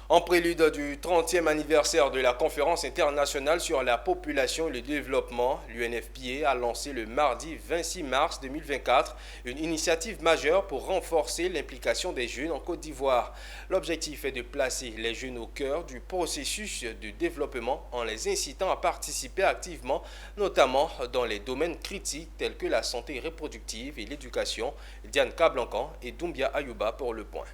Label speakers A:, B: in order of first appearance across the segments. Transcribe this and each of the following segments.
A: En prélude du 30e anniversaire de la conférence internationale sur la population et le développement, l'UNFPA a lancé le mardi 26 mars 2024 une initiative majeure pour renforcer l'implication des jeunes en Côte d'Ivoire. L'objectif est de placer les jeunes au cœur du processus de développement en les incitant à participer activement, notamment dans les domaines critiques tels que la santé reproductive et l'éducation. Diane Kablancan et Doumbia Ayouba pour le point.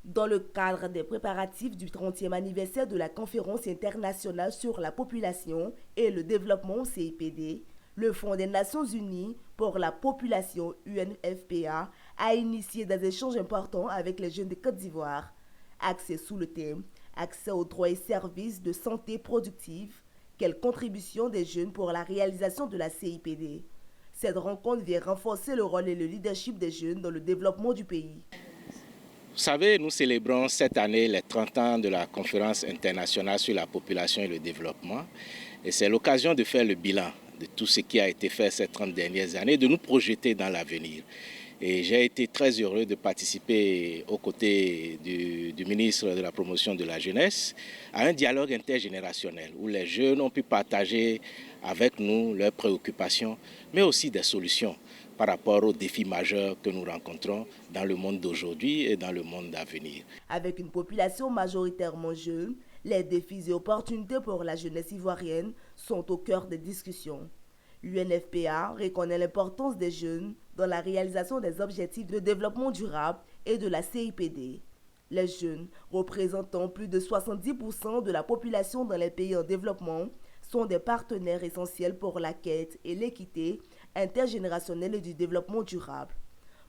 B: Dans le cadre des préparatifs du 30e anniversaire de la Conférence internationale sur la population et le développement CIPD, le Fonds des Nations Unies pour la population UNFPA a initié des échanges importants avec les jeunes de Côte d'Ivoire, axés sous le thème « Accès aux droits et services de santé productive, quelle contribution des jeunes pour la réalisation de la CIPD ». Cette rencontre vient renforcer le rôle et le leadership des jeunes dans le développement du pays.
C: Vous savez, nous célébrons cette année les 30 ans de la conférence internationale sur la population et le développement. Et c'est l'occasion de faire le bilan de tout ce qui a été fait ces 30 dernières années, de nous projeter dans l'avenir. Et j'ai été très heureux de participer aux côtés du ministre de la Promotion de la Jeunesse à un dialogue intergénérationnel où les jeunes ont pu partager avec nous leurs préoccupations, mais aussi des solutions par rapport aux défis majeurs que nous rencontrons dans le monde d'aujourd'hui et dans le monde à venir.
B: Avec une population majoritairement jeune, les défis et opportunités pour la jeunesse ivoirienne sont au cœur des discussions. L'UNFPA reconnaît l'importance des jeunes dans la réalisation des objectifs de développement durable et de la CIPD. Les jeunes, représentant plus de 70% de la population dans les pays en développement, sont des partenaires essentiels pour la quête et l'équité intergénérationnelle et du développement durable.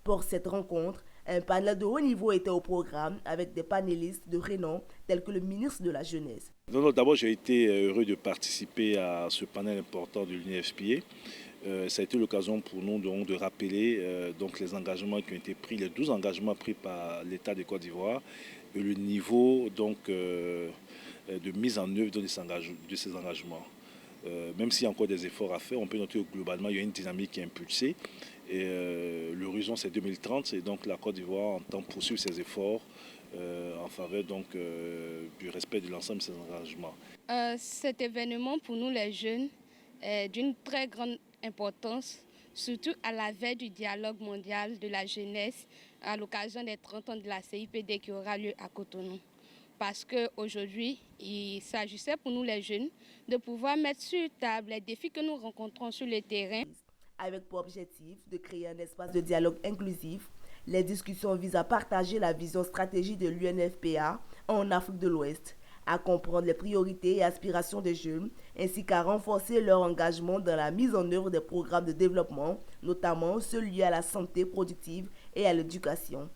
B: Pour cette rencontre, un panel de haut niveau était au programme avec des panélistes de renom tels que le ministre de la Jeunesse.
D: D'abord, j'ai été heureux de participer à ce panel important de l'UNFPA. Ça a été l'occasion pour nous donc, de rappeler les engagements qui ont été pris, les 12 engagements pris par l'État de Côte d'Ivoire et le niveau de mise en œuvre de ces engagements. Même s'il y a encore des efforts à faire, on peut noter que globalement il y a une dynamique qui est impulsée. Et l'horizon c'est 2030 et donc la Côte d'Ivoire entend poursuivre ses efforts en faveur du respect de l'ensemble de ses engagements.
E: Cet événement pour nous les jeunes est d'une très grande importance, surtout à la veille du dialogue mondial de la jeunesse à l'occasion des 30 ans de la CIPD qui aura lieu à Cotonou. Parce qu'aujourd'hui, il s'agissait pour nous les jeunes de pouvoir mettre sur table les défis que nous rencontrons sur le terrain.
B: Avec pour objectif de créer un espace de dialogue inclusif, les discussions visent à partager la vision stratégique de l'UNFPA en Afrique de l'Ouest, à comprendre les priorités et aspirations des jeunes, ainsi qu'à renforcer leur engagement dans la mise en œuvre des programmes de développement, notamment ceux liés à la santé productive et à l'éducation.